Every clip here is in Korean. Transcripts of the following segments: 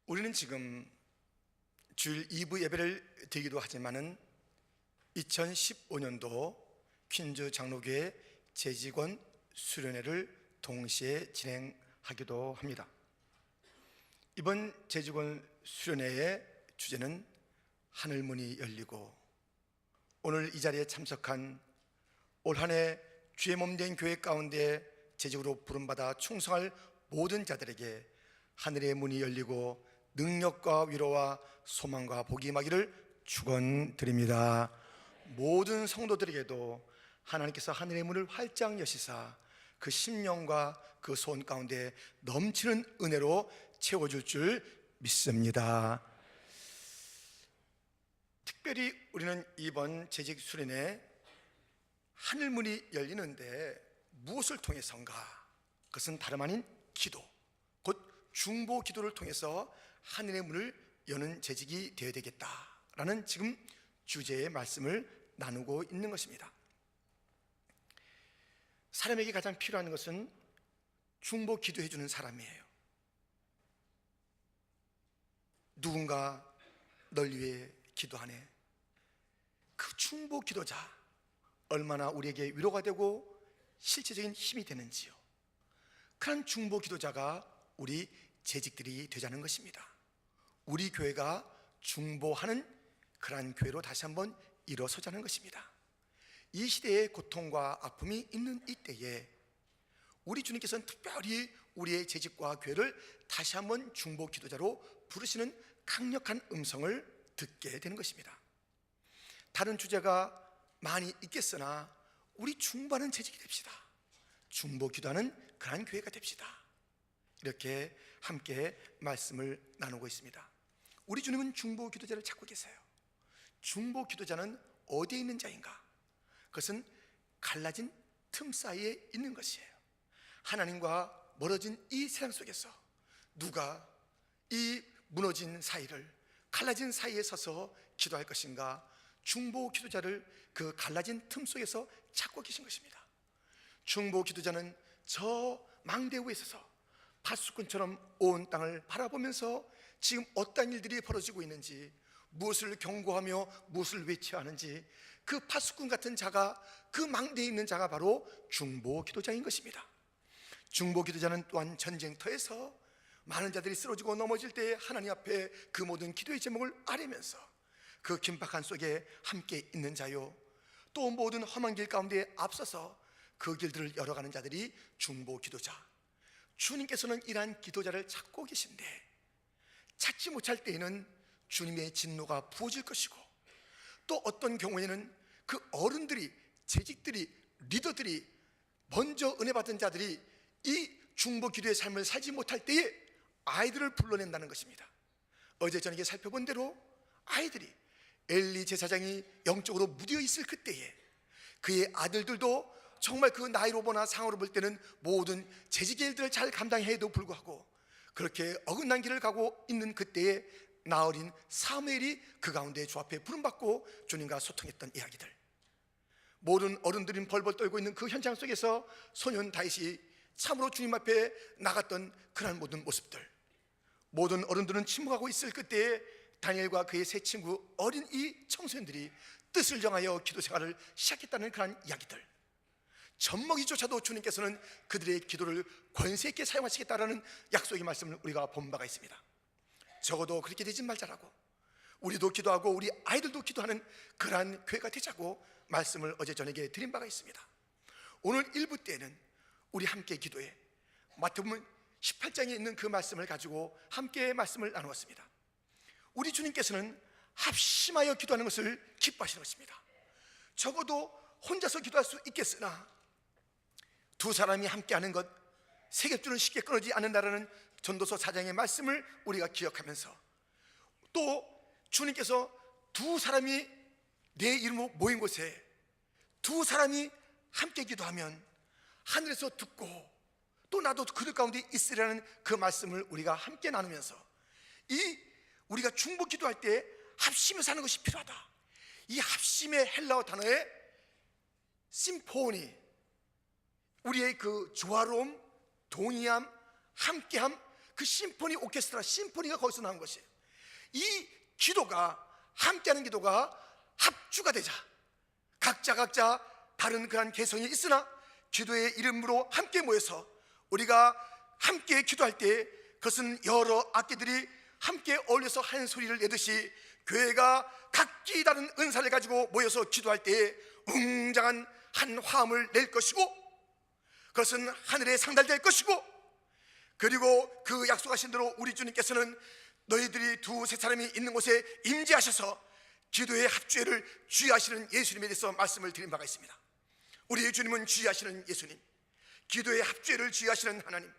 우리는 지금 주일 2부 예배를 드리기도 하지만은 2015년도 퀸즈 장로교회 재직원 수련회를 동시에 진행하기도 합니다. 이번 재직원 수련회의 주제는 하늘문이 열리고, 오늘 이 자리에 참석한 올 한 해 주의 몸된 교회 가운데 재직으로 부름받아 충성할 모든 자들에게 하늘의 문이 열리고 능력과 위로와 소망과 복이 임하기를 축원드립니다. 모든 성도들에게도 하나님께서 하늘의 문을 활짝 여시사 그 심령과 그 소원 가운데 넘치는 은혜로 채워줄 줄 믿습니다. 특별히 우리는 이번 재직 수련회 하늘문이 열리는데 무엇을 통해서인가? 그것은 다름 아닌 기도, 곧 중보 기도를 통해서 하늘의 문을 여는 재직이 되어야 되겠다라는 지금 주제의 말씀을 나누고 있는 것입니다. 사람에게 가장 필요한 것은 중보 기도해 주는 사람이에요. 누군가 널 위해 기도하네. 그 중보 기도자 얼마나 우리에게 위로가 되고 실제적인 힘이 되는지요. 그런 중보 기도자가 우리 재직들이 되자는 것입니다. 우리 교회가 중보하는 그러한 교회로 다시 한번 일어서자는 것입니다. 이 시대의 고통과 아픔이 있는 이때에 우리 주님께서는 특별히 우리의 재직과 교회를 다시 한번 중보 기도자로 부르시는 강력한 음성을 듣게 되는 것입니다. 다른 주제가 많이 있겠으나 우리 중보하는 재직이 됩시다. 중보 기도하는 그러한 교회가 됩시다. 이렇게 함께 말씀을 나누고 있습니다. 우리 주님은 중보 기도자를 찾고 계세요. 중보 기도자는 어디에 있는 자인가? 그것은 갈라진 틈 사이에 있는 것이에요. 하나님과 멀어진 이 세상 속에서 누가 이 무너진 사이를, 갈라진 사이에 서서 기도할 것인가? 중보 기도자를 그 갈라진 틈 속에서 찾고 계신 것입니다. 중보 기도자는 저 망대 위에 서서 파수꾼처럼 온 땅을 바라보면서 지금 어떤 일들이 벌어지고 있는지, 무엇을 경고하며 무엇을 외쳐야 하는지, 그 파수꾼 같은 자가, 그 망대에 있는 자가 바로 중보 기도자인 것입니다. 중보 기도자는 또한 전쟁터에서 많은 자들이 쓰러지고 넘어질 때 하나님 앞에 그 모든 기도의 제목을 아뢰면서 그 긴박한 속에 함께 있는 자요, 또 모든 험한 길 가운데 앞서서 그 길들을 열어가는 자들이 중보 기도자. 주님께서는 이러한 기도자를 찾고 계신데 찾지 못할 때에는 주님의 진노가 부어질 것이고, 또 어떤 경우에는 그 어른들이, 재직들이, 리더들이, 먼저 은혜 받은 자들이 이 중보 기도의 삶을 살지 못할 때에 아이들을 불러낸다는 것입니다. 어제 저녁에 살펴본 대로 아이들이 엘리 제사장이 영적으로 무디어 있을 그때에 그의 아들들도 정말 그 나이로 보나 상으로 볼 때는 모든 재직의 일들을 잘 감당해도 불구하고 그렇게 어긋난 길을 가고 있는 그때에 나어린 사무엘이 그 가운데 주 앞에 부름받고 주님과 소통했던 이야기들, 모든 어른들이 벌벌 떨고 있는 그 현장 속에서 소년 다윗이 참으로 주님 앞에 나갔던 그런 모든 모습들, 모든 어른들은 침묵하고 있을 그때에 다니엘과 그의 세 친구 어린 이 청소년들이 뜻을 정하여 기도 생활을 시작했다는 그런 이야기들, 젖먹이조차도 주님께서는 그들의 기도를 권세 있게 사용하시겠다라는 약속의 말씀을 우리가 본 바가 있습니다. 적어도 그렇게 되지 말자라고, 우리도 기도하고 우리 아이들도 기도하는 그러한 교회가 되자고 말씀을 어제 저녁에 드린 바가 있습니다. 오늘 1부 때에는 우리 함께 기도해 마태복음 18장에 있는 그 말씀을 가지고 함께 말씀을 나누었습니다. 우리 주님께서는 합심하여 기도하는 것을 기뻐하시는 것입니다. 적어도 혼자서 기도할 수 있겠으나 두 사람이 함께하는 것, 세 겹줄은 쉽게 끊어지지 않는다라는 전도서 4장의 말씀을 우리가 기억하면서, 또 주님께서 두 사람이 내 이름으로 모인 곳에 두 사람이 함께 기도하면 하늘에서 듣고 또 나도 그들 가운데 있으라는 그 말씀을 우리가 함께 나누면서, 이 우리가 중보 기도할 때 합심해서 하는 것이 필요하다. 이 합심의 헬라어 단어에 심포니, 우리의 그 조화로움, 동의함, 함께함, 그 심포니 오케스트라, 심포니가 거기서 나온 것이에요. 이 기도가, 함께하는 기도가 합주가 되자 각자 다른 그런 개성이 있으나 기도의 이름으로 함께 모여서 우리가 함께 기도할 때 그것은 여러 악기들이 함께 어울려서 한 소리를 내듯이 교회가 각기 다른 은사를 가지고 모여서 기도할 때 웅장한 한 화음을 낼 것이고 그것은 하늘에 상달될 것이고, 그리고 그 약속하신 대로 우리 주님께서는 너희들이 두세 사람이 있는 곳에 임재하셔서 기도의 합주회를 주의하시는 예수님에 대해서 말씀을 드린 바가 있습니다. 우리 주님은 주의하시는 예수님, 기도의 합주회를 주의하시는 하나님.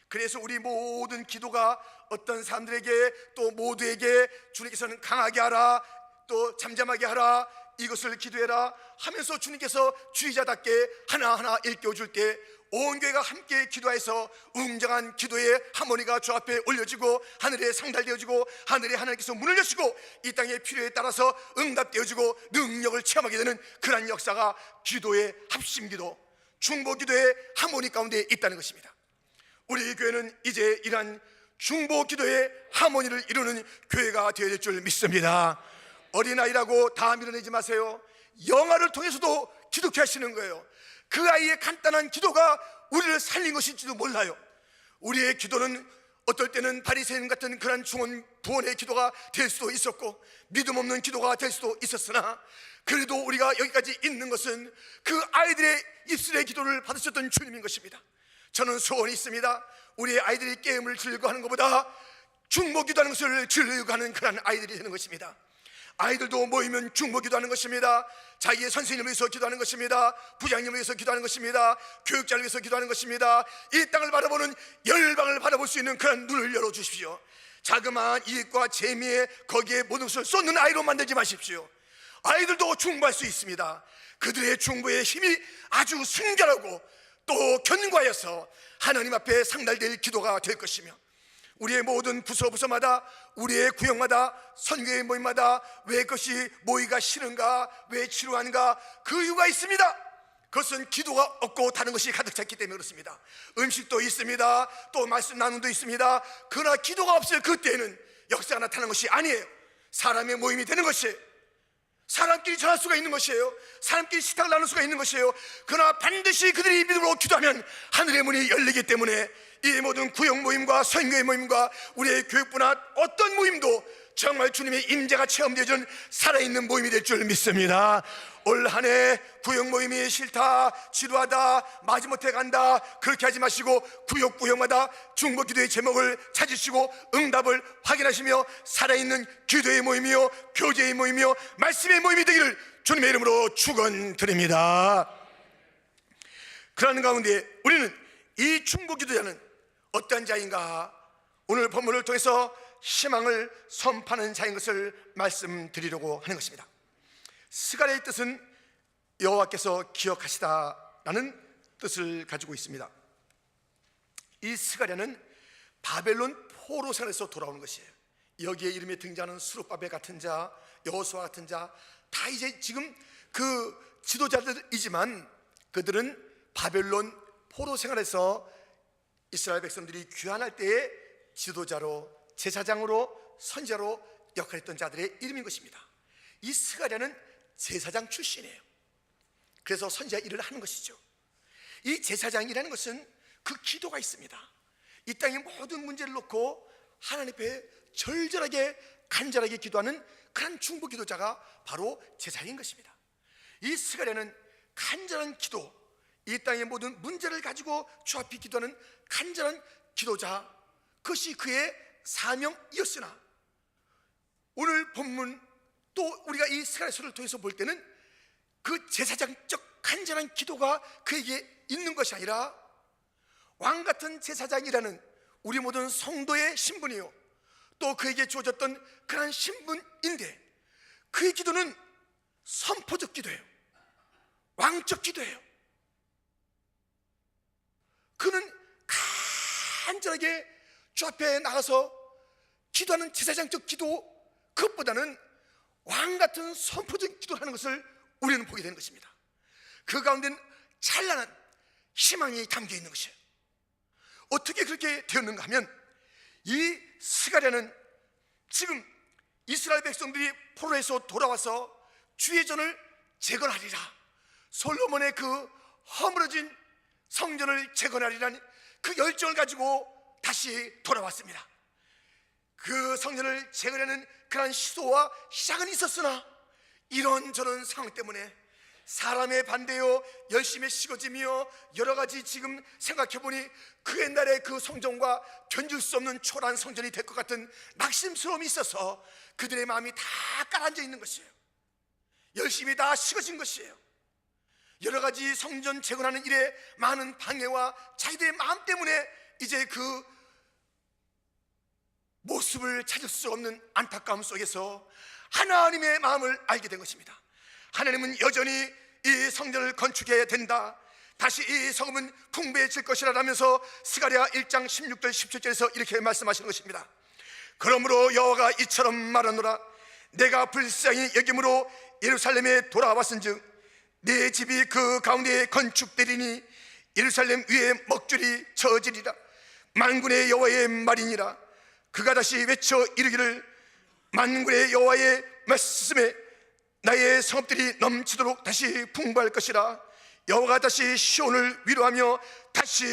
그래서 우리 모든 기도가 어떤 사람들에게 또 모두에게 주님께서는 강하게 하라, 또 잠잠하게 하라, 이것을 기도해라 하면서 주님께서 주의자답게 하나하나 일깨워줄 때 온 교회가 함께 기도해서 웅장한 기도의 하모니가 주 앞에 올려지고 하늘에 상달되어지고 하늘에 하나님께서 문을 여시고 이 땅의 필요에 따라서 응답되어지고 능력을 체험하게 되는 그러한 역사가 기도의 합심기도, 중보기도의 하모니 가운데 있다는 것입니다. 우리 교회는 이제 이러한 중보기도의 하모니를 이루는 교회가 되어야 될 줄 믿습니다. 어린아이라고 다 밀어내지 마세요. 영화를 통해서도 기도케 하시는 거예요. 그 아이의 간단한 기도가 우리를 살린 것인지도 몰라요. 우리의 기도는 어떨 때는 바리새인 같은 그런 중원 부원의 기도가 될 수도 있었고 믿음 없는 기도가 될 수도 있었으나 그래도 우리가 여기까지 있는 것은 그 아이들의 입술의 기도를 받으셨던 주님인 것입니다. 저는 소원이 있습니다. 우리의 아이들이 게임을 즐거워하는 것보다 중보기도하는 것을 즐거워하는 그런 아이들이 되는 것입니다. 아이들도 모이면 중보기도하는 것입니다. 자기의 선생님을 위해서 기도하는 것입니다. 부장님을 위해서 기도하는 것입니다. 교육자를 위해서 기도하는 것입니다. 이 땅을 바라보는 열방을 바라볼 수 있는 그런 눈을 열어주십시오. 자그마한 이익과 재미에 거기에 모든 것을 쏟는 아이로 만들지 마십시오. 아이들도 중보할 수 있습니다. 그들의 중보의 힘이 아주 순결하고 또 견고하여서 하나님 앞에 상달될 기도가 될 것이며, 우리의 모든 부서마다 우리의 구역마다 선교의 모임마다 왜 그것이 모이기가 싫은가, 왜 지루한가, 그 이유가 있습니다. 그것은 기도가 없고 다른 것이 가득 찼기 때문에 그렇습니다. 음식도 있습니다. 또 말씀 나눔도 있습니다. 그러나 기도가 없을 그때에는 역사가 나타나는 것이 아니에요. 사람의 모임이 되는 것이에요. 사람끼리 전할 수가 있는 것이에요. 사람끼리 식탁을 나눌 수가 있는 것이에요. 그러나 반드시 그들이 믿음으로 기도하면 하늘의 문이 열리기 때문에 이 모든 구역 모임과 선교의 모임과 우리의 교육부나 어떤 모임도 정말 주님의 임재가 체험되어지는 살아있는 모임이 될 줄 믿습니다. 올 한 해 구역 모임이 싫다, 지루하다, 마지못해 간다 그렇게 하지 마시고 구역마다 중보기도의 제목을 찾으시고 응답을 확인하시며 살아있는 기도의 모임이요 교제의 모임이요 말씀의 모임이 되기를 주님의 이름으로 축원드립니다. 그러는 가운데 우리는 이 중보기도자는 어떤 자인가, 오늘 본문을 통해서 희망을 선포하는 자인 것을 말씀드리려고 하는 것입니다. 스가랴의 뜻은 여호와께서 기억하시다라는 뜻을 가지고 있습니다. 이 스가랴는 바벨론 포로 생활에서 돌아오는 것이에요. 여기에 이름에 등장하는 수룹바벨 같은 자, 여호수아 같은 자 다 이제 지금 그 지도자들이지만 그들은 바벨론 포로 생활에서 이스라엘 백성들이 귀환할 때의 지도자로, 제사장으로, 선지자로 역할했던 자들의 이름인 것입니다. 이 스가랴는 제사장 출신이에요. 그래서 선지자 일을 하는 것이죠. 이 제사장이라는 것은 그 기도가 있습니다. 이 땅의 모든 문제를 놓고 하나님 앞에 절절하게 간절하게 기도하는 그런 중보 기도자가 바로 제사장인 것입니다. 이 스가랴는 간절한 기도, 이 땅의 모든 문제를 가지고 주 앞에 기도하는 간절한 기도자, 그것이 그의 사명이었으나 오늘 본문 또 우리가 이 스가랴서를 통해서 볼 때는 그 제사장적 간절한 기도가 그에게 있는 것이 아니라 왕같은 제사장이라는 우리 모든 성도의 신분이요 또 그에게 주어졌던 그런 신분인데 그의 기도는 선포적 기도예요. 왕적 기도예요. 그는 간절하게 주 앞에 나가서 기도하는 제사장적 기도, 그것보다는 왕같은 선포적 기도를 하는 것을 우리는 보게 되는 것입니다. 그 가운데는 찬란한 희망이 담겨 있는 것이에요. 어떻게 그렇게 되었는가 하면 이 스가랴는 지금 이스라엘 백성들이 포로에서 돌아와서 주의 전을 재건하리라, 솔로몬의 그 허물어진 성전을 재건하리라는 그 열정을 가지고 다시 돌아왔습니다. 그 성전을 재건하는 그런 시도와 시작은 있었으나 이런저런 상황 때문에 사람의 반대요 열심히 식어지며 여러 가지 지금 생각해보니 그 옛날에 그 성전과 견줄 수 없는 초라한 성전이 될 것 같은 낙심스러움이 있어서 그들의 마음이 다 깔아앉아 있는 것이에요. 열심히 다 식어진 것이에요. 여러 가지 성전 재건하는 일에 많은 방해와 자기들의 마음 때문에 이제 그 모습을 찾을 수 없는 안타까움 속에서 하나님의 마음을 알게 된 것입니다. 하나님은 여전히 이 성전을 건축해야 된다, 다시 이 성읍은 풍부해질 것이라면서 스가랴 1장 16절 17절에서 이렇게 말씀하시는 것입니다. 그러므로 여호와가 이처럼 말하노라. 내가 불쌍히 여김으로 예루살렘에 돌아왔은즉 내 집이 그 가운데에 건축되리니 예루살렘 위에 먹줄이 쳐지리라. 만군의 여호와의 말이니라. 그가 다시 외쳐 이르기를 만군의 여호와의 말씀에 나의 성읍들이 넘치도록 다시 풍부할 것이라. 여호와가 다시 시온을 위로하며 다시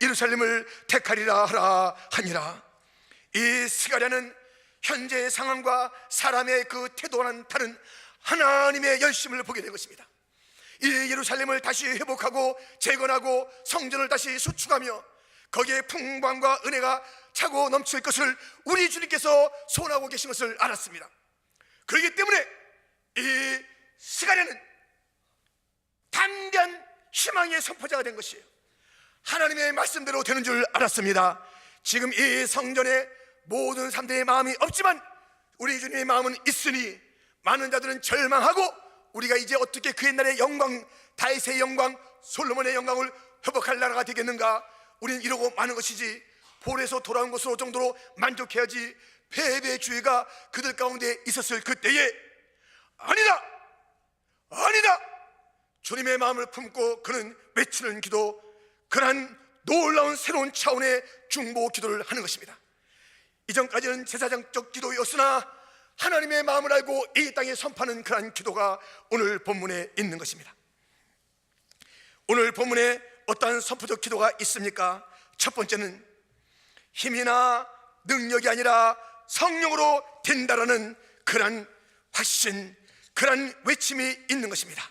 예루살렘을 택하리라 하라 하니라. 이 스가랴는 현재의 상황과 사람의 그 태도와는 다른 하나님의 열심을 보게 된 것입니다. 이 예루살렘을 다시 회복하고 재건하고 성전을 다시 수축하며 거기에 풍부함과 은혜가 차고 넘칠 것을 우리 주님께서 소원하고 계신 것을 알았습니다. 그렇기 때문에 이 스가랴는 담대한 희망의 선포자가 된 것이에요. 하나님의 말씀대로 되는 줄 알았습니다. 지금 이 성전에 모든 사람들의 마음이 없지만 우리 주님의 마음은 있으니 많은 자들은 절망하고 우리가 이제 어떻게 그 옛날의 영광, 다윗의 영광, 솔로몬의 영광을 회복할 나라가 되겠는가? 우리는 이러고 마는 것이지 볼에서 돌아온 것으로 정도로 만족해야지 패배주의가 그들 가운데 있었을 그때에 아니다! 아니다! 주님의 마음을 품고 그는 외치는 기도, 그러한 놀라운 새로운 차원의 중보 기도를 하는 것입니다. 이전까지는 제사장적 기도였으나 하나님의 마음을 알고 이 땅에 선포하는 그러한 기도가 오늘 본문에 있는 것입니다. 오늘 본문에 어떠한 선포적 기도가 있습니까? 첫 번째는 힘이나 능력이 아니라 성령으로 된다라는 그러한 확신, 그러한 외침이 있는 것입니다.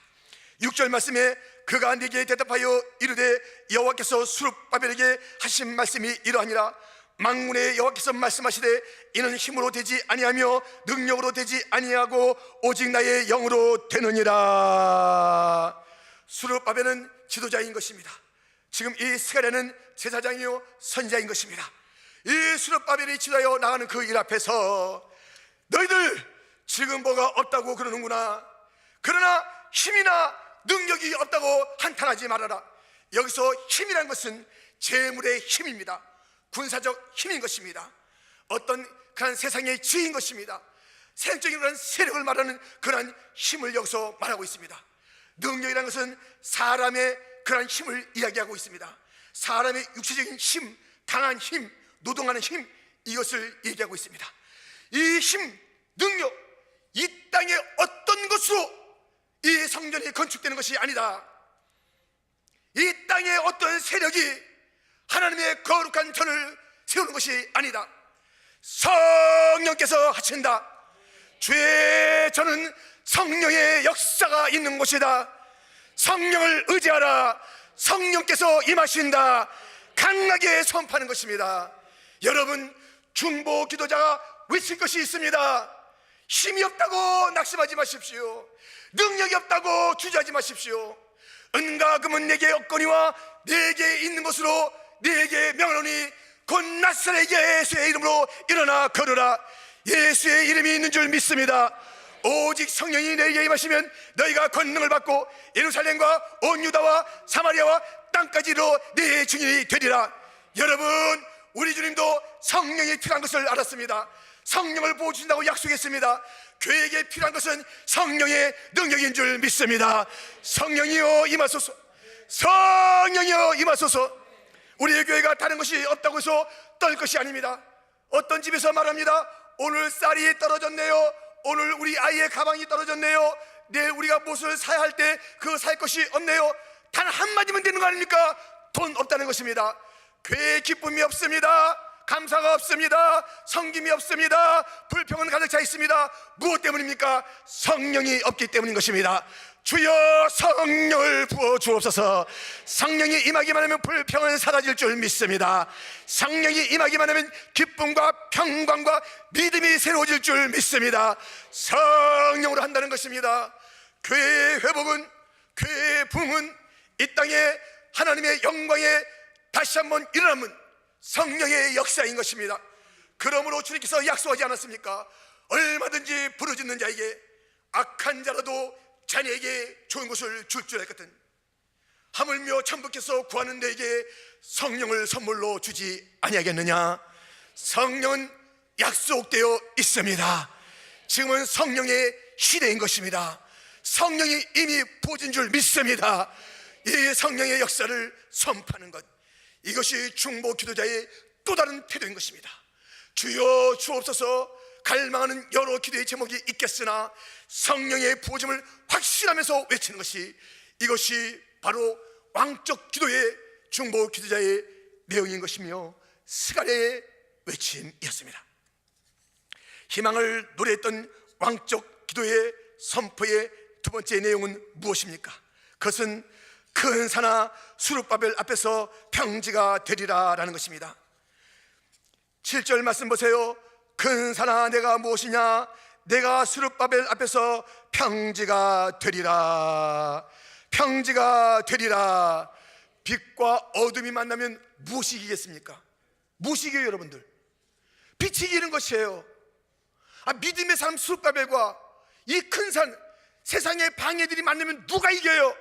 6절 말씀에 그가 네게 대답하여 이르되 여호와께서 스룹바벨에게 하신 말씀이 이러하니라. 만군의 여호와께서 말씀하시되 이는 힘으로 되지 아니하며 능력으로 되지 아니하고 오직 나의 영으로 되느니라. 스룹바벨은 지도자인 것입니다. 지금 이 스가랴는 제사장이요 선지자인 것입니다. 이 스룹바벨이 지도하여 나가는 그 일 앞에서 너희들 지금 뭐가 없다고 그러는구나. 그러나 힘이나 능력이 없다고 한탄하지 말아라. 여기서 힘이란 것은 재물의 힘입니다. 군사적 힘인 것입니다. 어떤 그런 세상의 지인 것입니다. 생적인 그런 세력을 말하는 그런 힘을 여기서 말하고 있습니다. 능력이라는 것은 사람의 그런 힘을 이야기하고 있습니다. 사람의 육체적인 힘, 강한 힘, 노동하는 힘, 이것을 얘기하고 있습니다. 이 힘, 능력, 이 땅의 어떤 것으로 이 성전이 건축되는 것이 아니다. 이 땅의 어떤 세력이 하나님의 거룩한 전을 세우는 것이 아니다. 성령께서 하신다. 주의 전은 성령의 역사가 있는 곳이다. 성령을 의지하라. 성령께서 임하신다. 강하게 선포하는 것입니다. 여러분, 중보 기도자가 외칠 것이 있습니다. 힘이 없다고 낙심하지 마십시오. 능력이 없다고 주저하지 마십시오. 은과 금은 내게 없거니와 내게 있는 것으로 내게 명하노니 곧 나사렛 예수의 이름으로 일어나 걸으라. 예수의 이름이 있는 줄 믿습니다. 오직 성령이 너희에게 임하시면 너희가 권능을 받고 예루살렘과 온 유다와 사마리아와 땅까지로 내 증인이 되리라. 여러분, 우리 주님도 성령이 필요한 것을 알았습니다. 성령을 부어주신다고 약속했습니다. 교회에게 필요한 것은 성령의 능력인 줄 믿습니다. 성령이여 임하소서. 성령이여 임하소서. 우리의 교회가 다른 것이 없다고 해서 떨 것이 아닙니다. 어떤 집에서 말합니다. 오늘 쌀이 떨어졌네요. 오늘 우리 아이의 가방이 떨어졌네요. 내일 우리가 무엇을 사야 할 때 그거 살 것이 없네요. 단 한마디면 되는 거 아닙니까? 돈 없다는 것입니다. 괴에 기쁨이 없습니다. 감사가 없습니다. 섬김이 없습니다. 불평은 가득 차 있습니다. 무엇 때문입니까? 성령이 없기 때문인 것입니다. 주여 성령을 부어 주옵소서. 성령이 임하기만 하면 불평은 사라질 줄 믿습니다. 성령이 임하기만 하면 기쁨과 평강과 믿음이 새로워질 줄 믿습니다. 성령으로 한다는 것입니다. 교회의 회복은, 교회의 부흥은 이 땅에 하나님의 영광에 다시 한번 일어나면 성령의 역사인 것입니다. 그러므로 주님께서 약속하지 않았습니까? 얼마든지 부르짖는 자에게, 악한 자라도 자네에게 좋은 것을 줄 줄 알거든. 하물며 천부께서 구하는 자에게 성령을 선물로 주지 아니하겠느냐. 성령은 약속되어 있습니다. 지금은 성령의 시대인 것입니다. 성령이 이미 부어진 줄 믿습니다. 이 성령의 역사를 선포하는 것, 이것이 중보 기도자의 또 다른 태도인 것입니다. 주여 주옵소서. 갈망하는 여러 기도의 제목이 있겠으나 성령의 부어짐을 확신하면서 외치는 것이, 이것이 바로 왕적 기도의 중보 기도자의 내용인 것이며 스가랴의 외침이었습니다. 희망을 노래했던 왕적 기도의 선포의 두 번째 내용은 무엇입니까? 그것은 큰 산아 스룹바벨 앞에서 평지가 되리라 라는 것입니다. 7절 말씀 보세요. 큰 산아 내가 무엇이냐? 내가 스룹바벨 앞에서 평지가 되리라. 평지가 되리라. 빛과 어둠이 만나면 무엇이 이기겠습니까? 무엇이 이겨요 여러분들? 빛이 이기는 것이에요. 믿음의 사람 스룹바벨과 이 큰 산, 세상의 방해들이 만나면 누가 이겨요?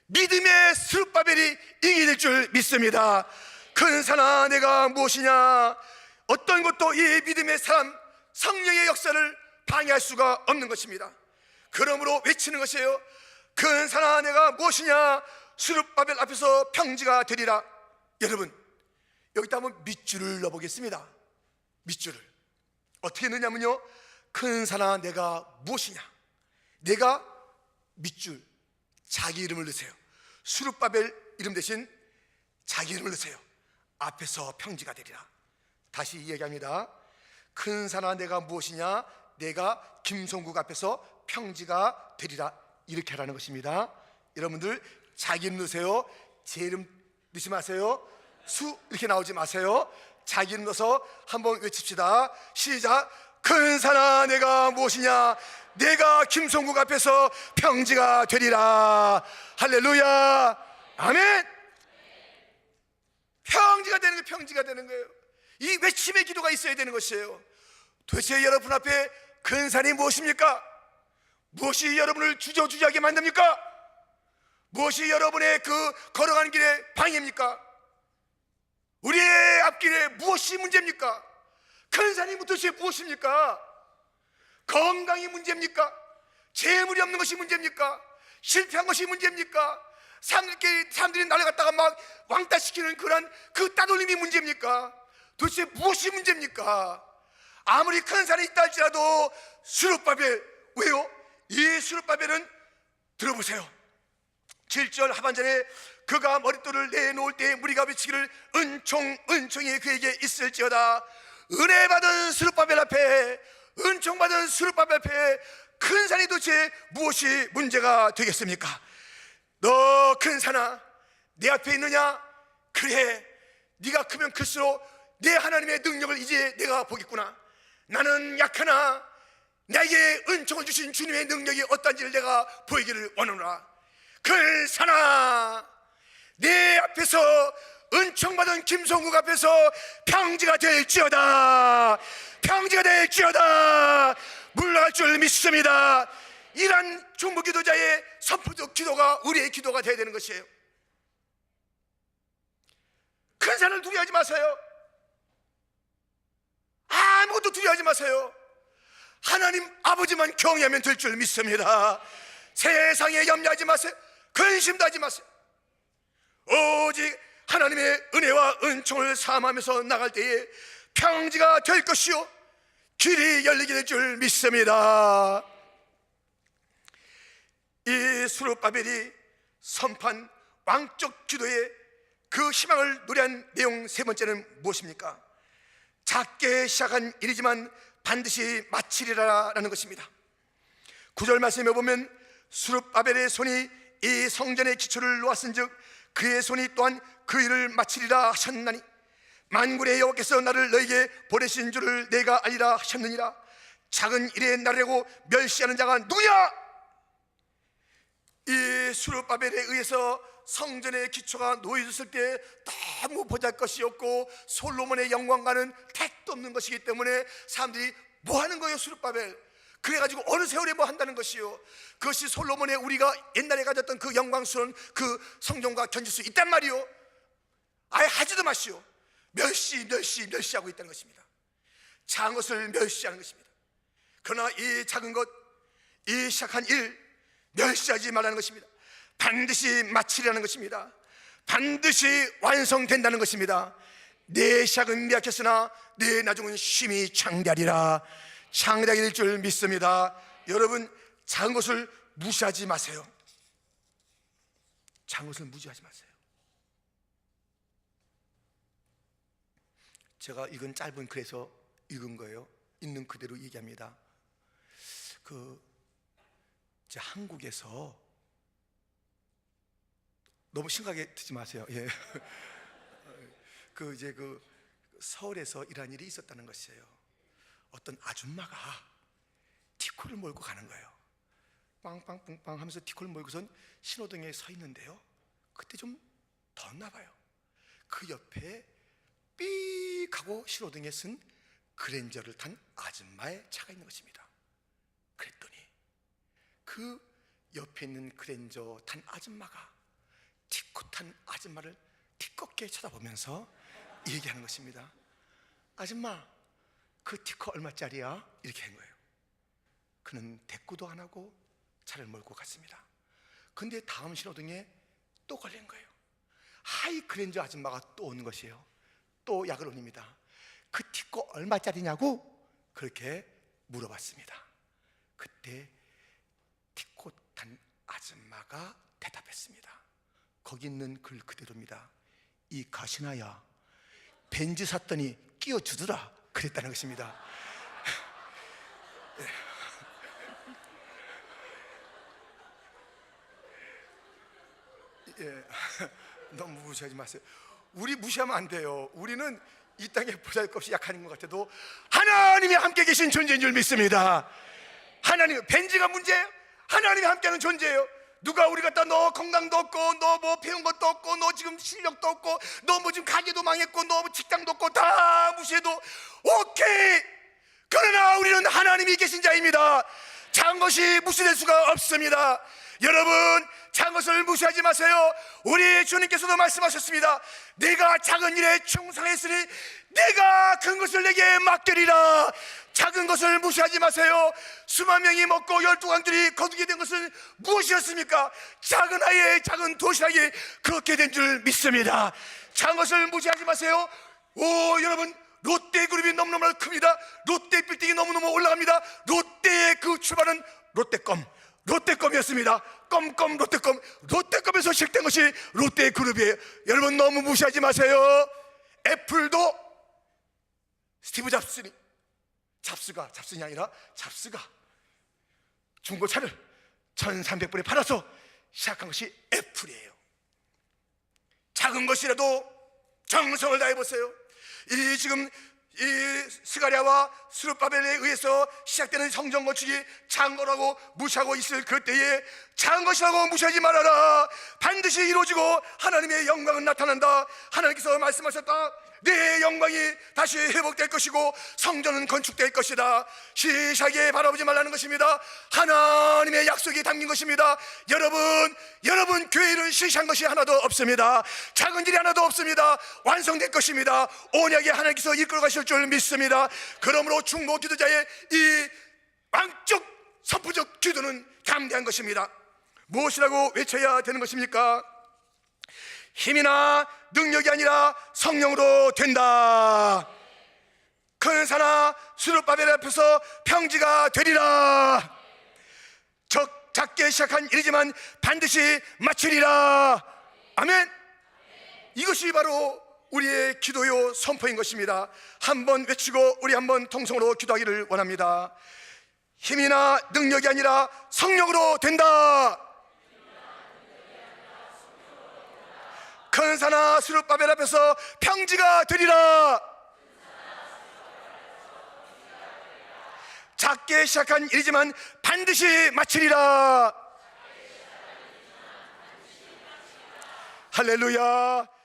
믿음의 스룹바벨이 이길 줄 믿습니다. 큰 산아 내가 무엇이냐? 어떤 것도 이 믿음의 사람, 성령의 역사를 방해할 수가 없는 것입니다. 그러므로 외치는 것이에요. 큰 산아 내가 무엇이냐? 스룹바벨 앞에서 평지가 되리라. 여러분, 여기다 한번 밑줄을 넣어보겠습니다. 밑줄을 어떻게 넣냐면요, 큰 산아 내가 무엇이냐? 내가 밑줄 자기 이름을 넣으세요. 스룹바벨 이름 대신 자기 이름을 넣으세요. 앞에서 평지가 되리라. 다시 이야기합니다. 큰 산아 내가 무엇이냐? 내가 김성국 앞에서 평지가 되리라. 이렇게 하라는 것입니다. 여러분들 자기 이름 넣으세요. 제 이름 넣지 마세요. 수 이렇게 나오지 마세요. 자기 이름 넣어서 한번 외칩시다. 시작. 큰 산아 내가 무엇이냐? 내가 김성국 앞에서 평지가 되리라. 할렐루야. 아멘. 평지가 되는 거예요. 평지가 되는 거예요. 이 외침의 기도가 있어야 되는 것이에요. 도대체 여러분 앞에 큰 산이 무엇입니까? 무엇이 여러분을 주저주저하게 만듭니까? 무엇이 여러분의 그 걸어가는 길에 방해입니까? 우리의 앞길에 무엇이 문제입니까? 큰 산이 도대체 무엇입니까? 건강이 문제입니까? 재물이 없는 것이 문제입니까? 실패한 것이 문제입니까? 사람들이 날아갔다가 막 왕따시키는 그 따돌림이 문제입니까? 도대체 무엇이 문제입니까? 아무리 큰 산이 있다 할지라도 스룹바벨, 왜요? 이 스룹바벨은 들어보세요. 7절 하반절에 그가 머릿돌을 내놓을 때 무리가 외치기를 은총이 그에게 있을지어다. 은혜 받은 스룹바벨 앞에, 은총 받은 스룹바벨 앞에 큰 산이 도대체 무엇이 문제가 되겠습니까? 너 큰 산아 내 앞에 있느냐? 그래, 네가 크면 클수록 내 하나님의 능력을 이제 내가 보겠구나. 나는 약하나 나에게 은총을 주신 주님의 능력이 어떤지를 내가 보이기를 원하노라. 큰 산아 내 앞에서 은총받은 김성국 앞에서 평지가 될지어다. 평지가 될지어다. 물러갈 줄 믿습니다. 이러한 중보기도자의 선포적 기도가 우리의 기도가 되어야 되는 것이에요. 큰 산을 두려워하지 마세요. 아무것도 두려워하지 마세요. 하나님 아버지만 경외하면 될 줄 믿습니다. 세상에 염려하지 마세요. 근심도 하지 마세요. 오직 하나님의 은혜와 은총을 사모하면서 나갈 때에 평지가 될 것이요 길이 열리게 될 줄 믿습니다. 이 스룹바벨이 선포한 왕적 기도의 그 희망을 노래한 내용 세 번째는 무엇입니까? 작게 시작한 일이지만 반드시 마치리라라는 것입니다. 9절 말씀에 보면 스룹바벨의 손이 이 성전의 기초를 놓았은즉 그의 손이 또한 그 일을 마치리라 하셨나니 만군의 여호와께서 나를 너에게 보내신 줄을 내가 알리라 하셨느니라. 작은 일에 나르고 멸시하는 자가 누구냐? 이 스룹바벨에 의해서 성전의 기초가 놓여졌을 때 너무 보잘것이었고 솔로몬의 영광과는 택도 없는 것이기 때문에 사람들이 뭐 하는 거예요? 스룹바벨 그래가지고 어느 세월에 뭐 한다는 것이요, 그것이 솔로몬의 우리가 옛날에 가졌던 그 영광스러운 그 성전과 견줄 수 있단 말이요? 아예 하지도 마시오. 멸시하고 있다는 것입니다. 작은 것을 멸시하는 것입니다. 그러나 이 작은 것, 이 시작한 일 멸시하지 말라는 것입니다. 반드시 마치려는 것입니다. 반드시 완성된다는 것입니다. 내 시작은 미약했으나 내 나중은 심히 창대하리라. 창대하게 될 줄 믿습니다. 여러분, 작은 것을 무시하지 마세요. 작은 것을 무시하지 마세요. 제가 읽은 짧은 글에서 읽은 거예요. 있는 그대로 얘기합니다. 한국에서 너무 심각하게 듣지 마세요. 예. 서울에서 이런 일이 있었다는 것이에요. 어떤 아줌마가 티코를 몰고 가는 거예요. 빵빵빵빵 하면서 티코를 몰고선 신호등에 서 있는데요, 그때 좀 덥나 봐요. 그 옆에 삑 하고 신호등에 쓴 그랜저를 탄 아줌마의 차가 있는 것입니다. 그랬더니 그 옆에 있는 그랜저 탄 아줌마가 티코 탄 아줌마를 티껍게 쳐다보면서 얘기하는 것입니다. 아줌마, 그 티코 얼마짜리야? 이렇게 한 거예요. 그는 대꾸도 안 하고 차를 몰고 갔습니다. 근데 다음 신호등에 또 걸린 거예요. 하이 그랜저 아줌마가 또 오는 것이에요. 또 약을 올립니다. 그 티코 얼마짜리냐고 그렇게 물어봤습니다. 그때 티코 탄 아줌마가 대답했습니다. 거기 있는 글 그대로입니다. 이 가시나야, 벤츠 샀더니 끼워주더라, 그랬다는 것입니다. 예, 너무 무시하지 마세요. 우리 무시하면 안 돼요. 우리는 이 땅에 보잘것없이 약한 것 같아도 하나님이 함께 계신 존재인 줄 믿습니다. 하나님, 벤츠가 문제예요? 하나님이 함께하는 존재예요. 누가 우리 갖다 너 건강도 없고, 너 뭐 배운 것도 없고, 너 지금 실력도 없고, 너 뭐 지금 가게도 망했고, 너 뭐 직장도 없고 다 무시해도 오케이. 그러나 우리는 하나님이 계신 자입니다. 작은 것이 무시될 수가 없습니다. 여러분, 작은 것을 무시하지 마세요. 우리 주님께서도 말씀하셨습니다. 내가 작은 일에 충성했으니 내가 큰 것을 내게 맡기리라. 작은 것을 무시하지 마세요. 수만 명이 먹고 12광들이 거두게 된 것은 무엇이었습니까? 작은 아이의 작은 도시락이 그렇게 된 줄 믿습니다. 작은 것을 무시하지 마세요. 여러분, 롯데그룹이 너무너무 큽니다. 롯데 빌딩이 너무너무 올라갑니다. 롯데의 그 출발은 롯데껌이었습니다. 껌껌 롯데껌, 롯데껌에서 시작된 것이 롯데그룹이에요. 여러분, 너무 무시하지 마세요. 애플도 스티브 잡스가 중고차를 1,300불에 팔아서 시작한 것이 애플이에요. 작은 것이라도 정성을 다해보세요. 이 스가랴와 스룹바벨에 의해서 시작되는 성전 건축이 작은 거라고 무시하고 있을 그때에 작은 것이라고 무시하지 말아라. 반드시 이루어지고 하나님의 영광은 나타난다. 하나님께서 말씀하셨다. 내 영광이 다시 회복될 것이고 성전은 건축될 것이다. 시시하게 바라보지 말라는 것입니다. 하나님의 약속이 담긴 것입니다. 여러분 교회는 시시한 것이 하나도 없습니다. 작은 일이 하나도 없습니다. 완성될 것입니다. 언약에 하나님께서 이끌어 가실 줄 믿습니다. 그러므로 중보 기도자의 이 왕적 선포적 기도는 담대한 것입니다. 무엇이라고 외쳐야 되는 것입니까? 힘이나 능력이 아니라 성령으로 된다. 큰 산아 스룹바벨 앞에서 평지가 되리라. 작게 시작한 일이지만 반드시 마치리라. 아멘. 이것이 바로 우리의 기도요 선포인 것입니다. 한번 외치고 우리 한번 통성으로 기도하기를 원합니다. 힘이나 능력이 아니라 성령으로 된다. 큰 산아 스룹바벨 앞에서 평지가 되리라. 작게 시작한 일이지만 반드시 마치리라. 할렐루야.